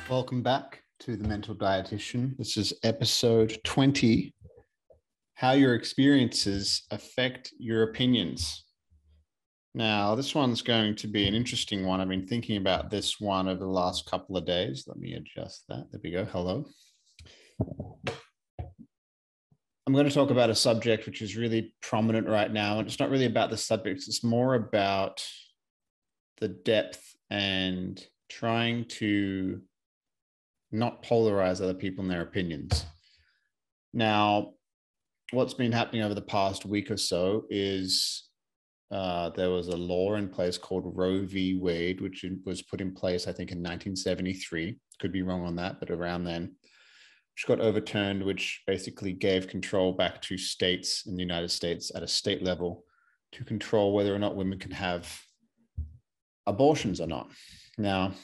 Welcome back to The Mental Dietitian. This is episode 20, How Your Experiences Affect Your Opinions. Now, this one's going to be an interesting one. I've been thinking about this one over the last couple of days. Let me adjust that. There we go. Hello. I'm going to talk about a subject which is really prominent right now. And it's not really about the subject. It's more about the depth and trying to not polarize other people and their opinions. Now, what's been happening over the past week or so is there was a law in place called Roe v. Wade, which was put in place, I think, in 1973. Could be wrong on that, but around then, which got overturned, which basically gave control back to states in the United States at a state level to control whether or not women can have abortions or not. Now,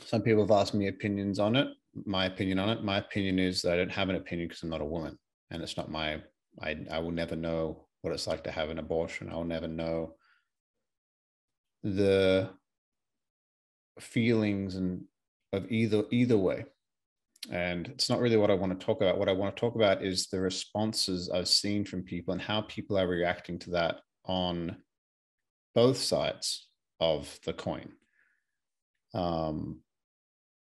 some people have asked me opinions on it, my opinion on it. My opinion is that I don't have an opinion because I'm not a woman. And it's not I will never know what it's like to have an abortion. I will never know the feelings of either way. And it's not really what I want to talk about. What I want to talk about is the responses I've seen from people and how people are reacting to that on both sides of the coin.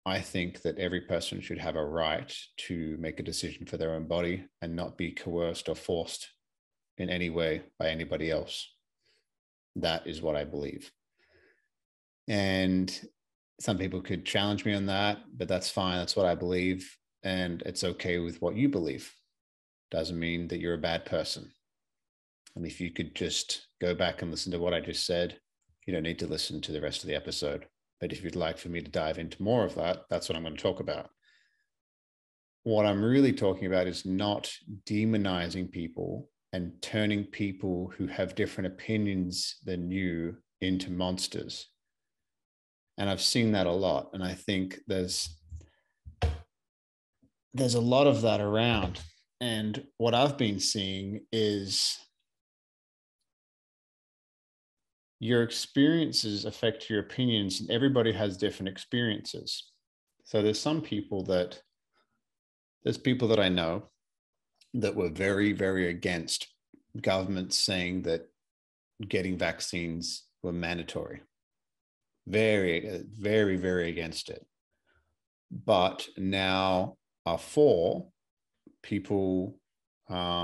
I think that every person should have a right to make a decision for their own body and not be coerced or forced in any way by anybody else. That is what I believe. And some people could challenge me on that, but that's fine. That's what I believe. And it's okay with what you believe. Doesn't mean that you're a bad person. And if you could just go back and listen to what I just said, you don't need to listen to the rest of the episode. But if you'd like for me to dive into more of that, that's what I'm going to talk about. What I'm really talking about is not demonizing people and turning people who have different opinions than you into monsters. And I've seen that a lot. And I think there's a lot of that around. And what I've been seeing is your experiences affect your opinions, and everybody has different experiences. So there's people that I know that were very, very against governments saying that getting vaccines were mandatory. Very, very, very against it. But now are for people by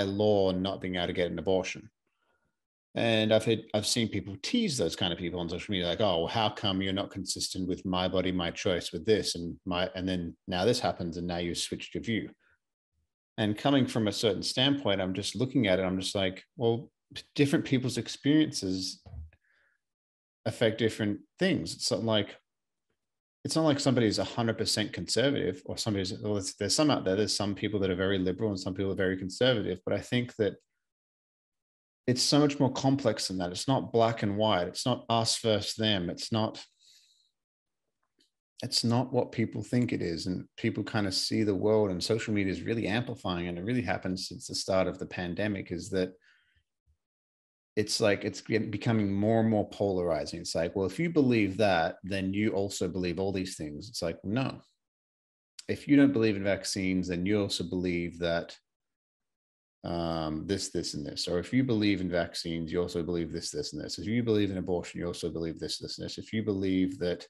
law not being able to get an abortion. And I've seen people tease those kind of people on social media, like, oh, well, how come you're not consistent with my body, my choice with this, and then now this happens, and now you switched your view. And coming from a certain standpoint, I'm just looking at it. I'm just like, well, different people's experiences affect different things. It's not like somebody's 100% conservative or there's some out there. There's some people that are very liberal and some people are very conservative. But I think that it's so much more complex than that. It's not black and white. It's not us versus them. It's not what people think it is. And people kind of see the world, and social media is really amplifying. And it really happened since the start of the pandemic, is that it's like it's becoming more and more polarizing. It's like, well, if you believe that, then you also believe all these things. It's like, no. If you don't believe in vaccines, then you also believe that this, and this. Or if you believe in vaccines, you also believe this, and this. If you believe in abortion, you also believe this, and this. If you believe that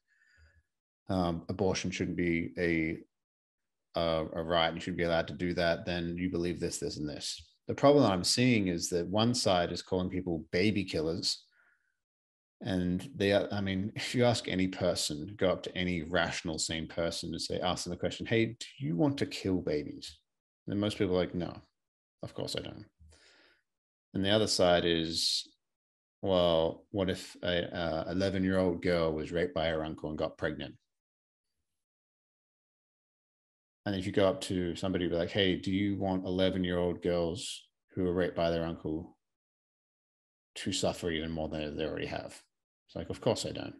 abortion shouldn't be a right and you should be allowed to do that, then you believe this, and this. The problem I'm seeing is that one side is calling people baby killers. And if you ask any person, go up to any rational, sane person and ask them the question, hey, do you want to kill babies? And most people are like, no, of course I don't. And the other side is, well, what if a 11-year-old girl was raped by her uncle and got pregnant? And if you go up to somebody, be like, hey, do you want 11-year-old girls who are raped by their uncle to suffer even more than they already have? It's like, of course I don't.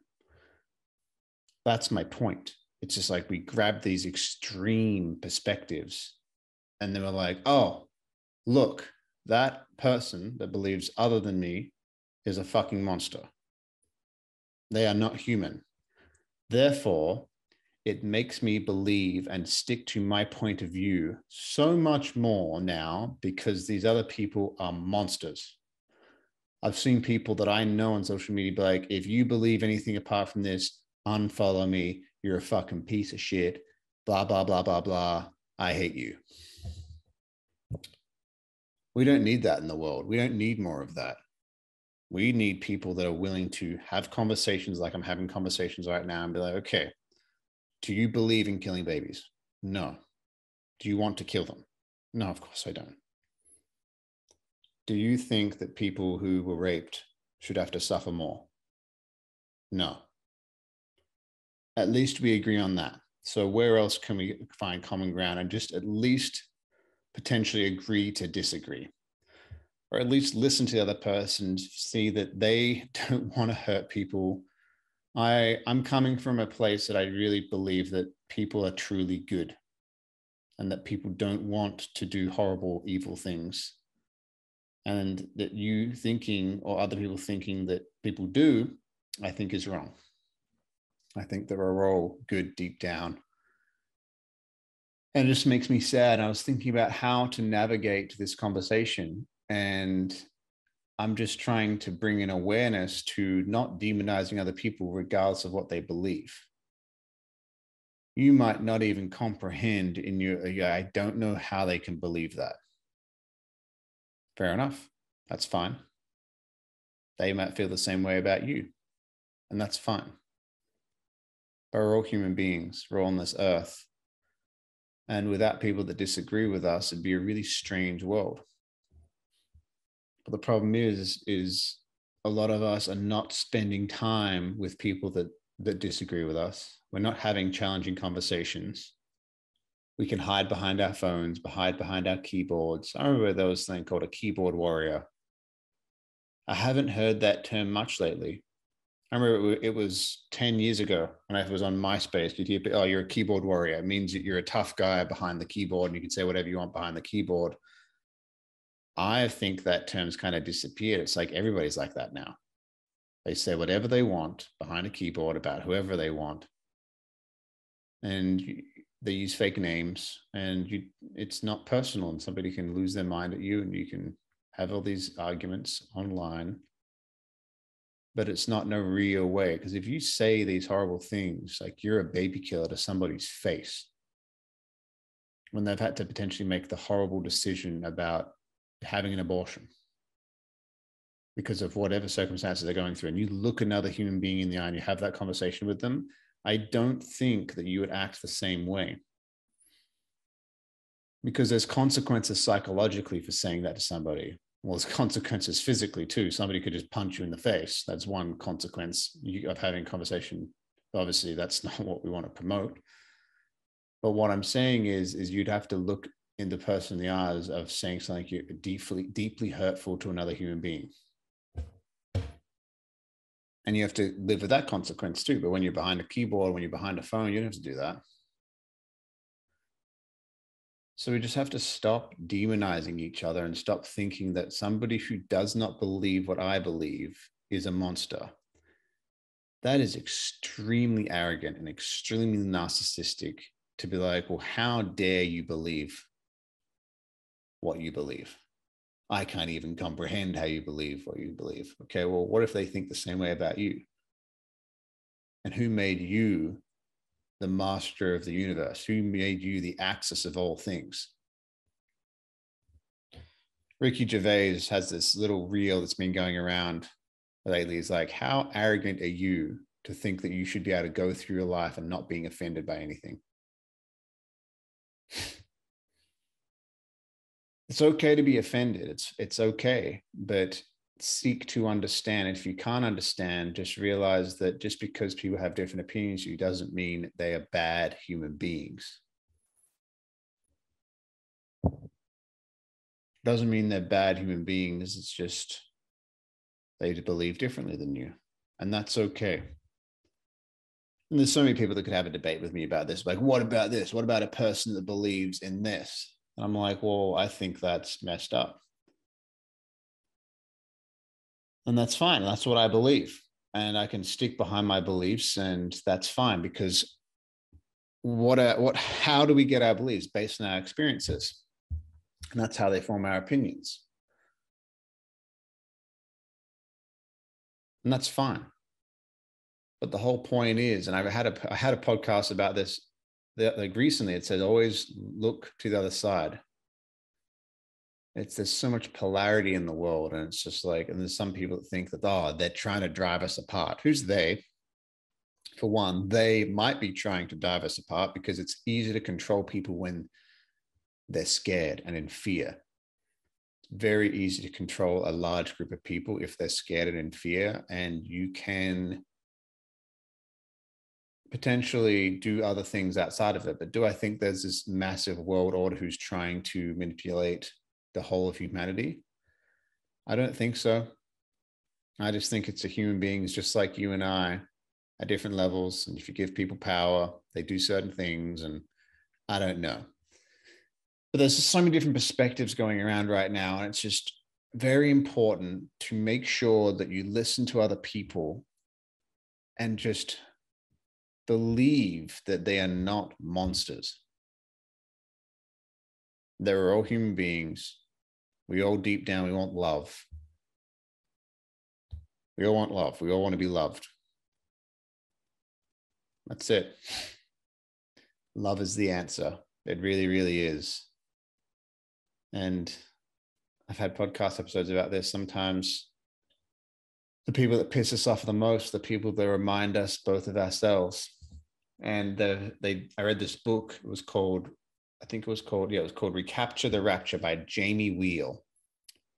That's my point. It's just like we grab these extreme perspectives and then we're like, oh, look, that person that believes other than me is a fucking monster. They are not human. Therefore, it makes me believe and stick to my point of view so much more now because these other people are monsters. I've seen people that I know on social media be like, if you believe anything apart from this, unfollow me. You're a fucking piece of shit. Blah, blah, blah, blah, blah. I hate you. We don't need that in the world. We don't need more of that. We need people that are willing to have conversations like I'm having conversations right now and be like, okay, do you believe in killing babies? No. Do you want to kill them? No, of course I don't. Do you think that people who were raped should have to suffer more? No. At least we agree on that. So where else can we find common ground and just at least potentially agree to disagree? Or at least listen to the other person, see that they don't want to hurt people. I'm coming from a place that I really believe that people are truly good and that people don't want to do horrible, evil things. And that you thinking or other people thinking that people do, I think is wrong. I think that we're all good deep down. And it just makes me sad. I was thinking about how to navigate this conversation, and I'm just trying to bring an awareness to not demonizing other people regardless of what they believe. You might not even comprehend in your, I don't know how they can believe that. Fair enough. That's fine. They might feel the same way about you, and that's fine. But we're all human beings. We're all on this earth. And without people that disagree with us, it'd be a really strange world. But the problem is a lot of us are not spending time with people that disagree with us. We're not having challenging conversations. We can hide behind our phones, hide behind our keyboards. I remember there was a thing called a keyboard warrior. I haven't heard that term much lately. I remember it was 10 years ago when I was on MySpace. You'd hear, oh, you're a keyboard warrior. It means that you're a tough guy behind the keyboard and you can say whatever you want behind the keyboard. I think that term's kind of disappeared. It's like everybody's like that now. They say whatever they want behind a keyboard about whoever they want. And they use fake names, and it's not personal, and somebody can lose their mind at you, and you can have all these arguments online. But it's not in a real way, because if you say these horrible things, like you're a baby killer to somebody's face, when they've had to potentially make the horrible decision about having an abortion because of whatever circumstances they're going through, and you look another human being in the eye and you have that conversation with them, I don't think that you would act the same way. Because there's consequences psychologically for saying that to somebody. Well, there's consequences physically too. Somebody could just punch you in the face. That's one consequence of having a conversation. Obviously, that's not what we want to promote. But what I'm saying is you'd have to look in the person in the eyes of saying something you're deeply hurtful to another human being. And you have to live with that consequence too. But when you're behind a keyboard, when you're behind a phone, you don't have to do that. So we just have to stop demonizing each other and stop thinking that somebody who does not believe what I believe is a monster. That is extremely arrogant and extremely narcissistic to be like, well, how dare you believe what you believe? I can't even comprehend how you believe what you believe. Okay, well, what if they think the same way about you? And who made you the master of the universe? Who made you the axis of all things? Ricky Gervais has this little reel that's been going around lately. It's like, how arrogant are you to think that you should be able to go through your life and not being offended by anything? It's okay to be offended. It's okay, but seek to understand. If you can't understand, just realize that just because people have different opinions, it doesn't mean they are bad human beings. Doesn't mean they're bad human beings. It's just they believe differently than you, and that's okay. And there's so many people that could have a debate with me about this. Like, what about this? What about a person that believes in this? And I'm like, well, I think that's messed up. And that's fine. That's what I believe. and I can stick behind my beliefs, and that's fine, because how do we get our beliefs? Based on our experiences, and that's how they form our opinions, and that's fine. But the whole point is, and I had a podcast about this like recently. It says always look to the other side. There's so much polarity in the world, and it's just like, and there's some people that think that they're trying to drive us apart. Who's they? For one, they might be trying to drive us apart because it's easy to control people when they're scared and in fear. It's very easy to control a large group of people if they're scared and in fear, and you can potentially do other things outside of it. But do I think there's this massive world order who's trying to manipulate the whole of humanity? I don't think so. I just think it's a human beings just like you and I at different levels. And if you give people power, they do certain things, and I don't know. But there's just so many different perspectives going around right now. And it's just very important to make sure that you listen to other people and just believe that they are not monsters. They're all human beings. We all deep down, we want love. We all want love. We all want to be loved. That's it. Love is the answer. It really, really is. And I've had podcast episodes about this. Sometimes the people that piss us off the most, the people that remind us both of ourselves. And I read this book. It was called Recapture the Rapture by Jamie Wheel.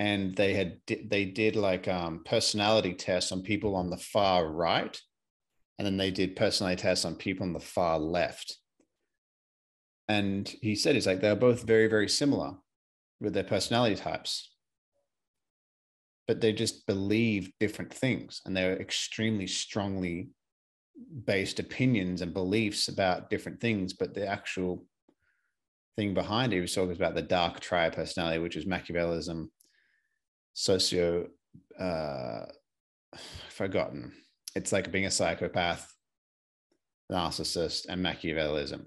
And they did like personality tests on people on the far right. And then they did personality tests on people on the far left. And he said, it's like, they're both very, very similar with their personality types, but they just believe different things, and they're extremely strongly based opinions and beliefs about different things. But the actual thing behind it, he was talking about the dark triad personality, which is Machiavellism, forgotten. It's like being a psychopath, narcissist, and Machiavellism.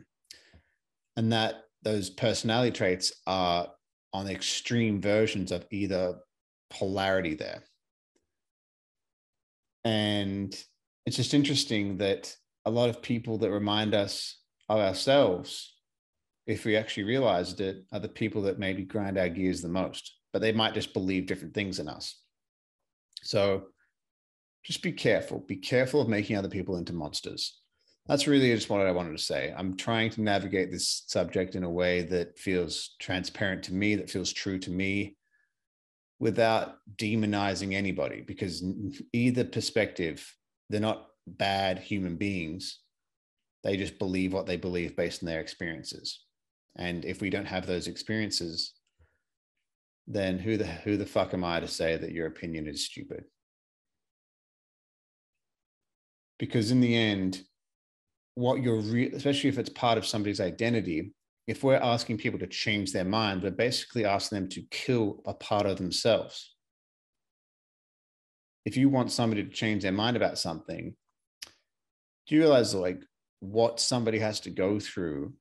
And that those personality traits are on the extreme versions of either polarity there. And it's just interesting that a lot of people that remind us of ourselves, if we actually realized it, are the people that maybe grind our gears the most, but they might just believe different things in us. So just be careful. Be careful of making other people into monsters. That's really just what I wanted to say. I'm trying to navigate this subject in a way that feels transparent to me, that feels true to me, without demonizing anybody, because either perspective, they're not bad human beings. They just believe what they believe based on their experiences. And if we don't have those experiences, then who the fuck am I to say that your opinion is stupid? Because in the end, what especially if it's part of somebody's identity, if we're asking people to change their mind, we're basically asking them to kill a part of themselves. If you want somebody to change their mind about something, do you realize like what somebody has to go through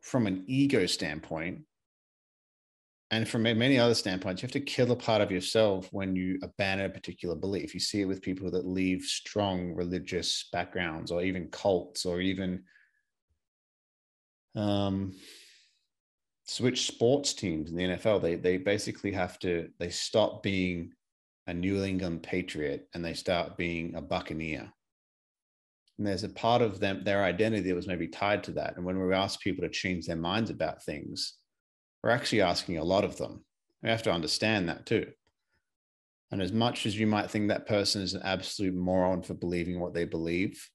from an ego standpoint, and from many other standpoints? You have to kill a part of yourself when you abandon a particular belief. You see it with people that leave strong religious backgrounds, or even cults, or even switch sports teams in the NFL. They basically they stop being a New England Patriot and they start being a Buccaneer. And there's a part of their identity that was maybe tied to that. And when we ask people to change their minds about things, we're actually asking a lot of them. We have to understand that too. And as much as you might think that person is an absolute moron for believing what they believe,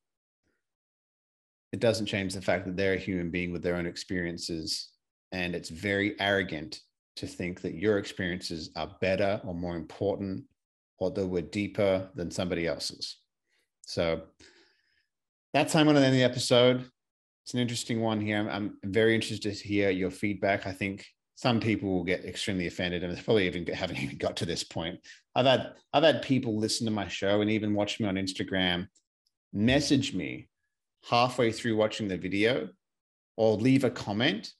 it doesn't change the fact that they're a human being with their own experiences. And it's very arrogant to think that your experiences are better or more important, or that we're deeper than somebody else's. So that's how I'm going to end the episode. It's an interesting one here. I'm very interested to hear your feedback. I think some people will get extremely offended, and probably haven't even got to this point. I've had people listen to my show and even watch me on Instagram, message me halfway through watching the video, or leave a comment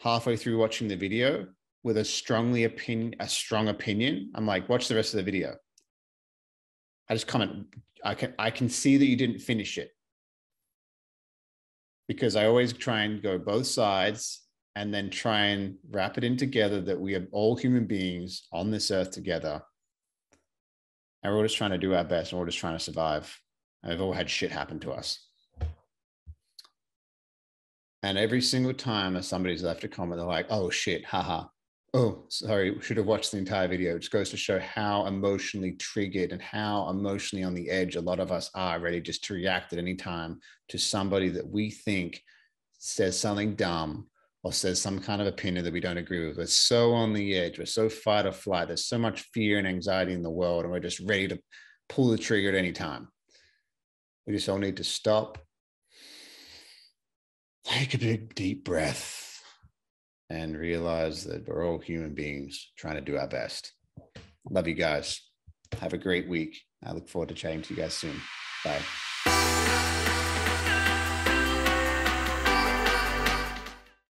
halfway through watching the video with a strong opinion. I'm like, watch the rest of the video. I just comment, I can see that you didn't finish it, because I always try and go both sides and then try and wrap it in together that we are all human beings on this earth together. And we're all just trying to do our best, and we're just trying to survive. And we've all had shit happen to us. And every single time that somebody's left a comment, they're like, oh shit, haha. Oh, sorry, should have watched the entire video. It just goes to show how emotionally triggered and how emotionally on the edge a lot of us are, ready just to react at any time to somebody that we think says something dumb or says some kind of opinion that we don't agree with. We're so on the edge. We're so fight or flight. There's so much fear and anxiety in the world, and we're just ready to pull the trigger at any time. We just all need to stop, take a big, deep breath, and realize that we're all human beings trying to do our best. Love you guys. Have a great week. I look forward to chatting to you guys soon. Bye.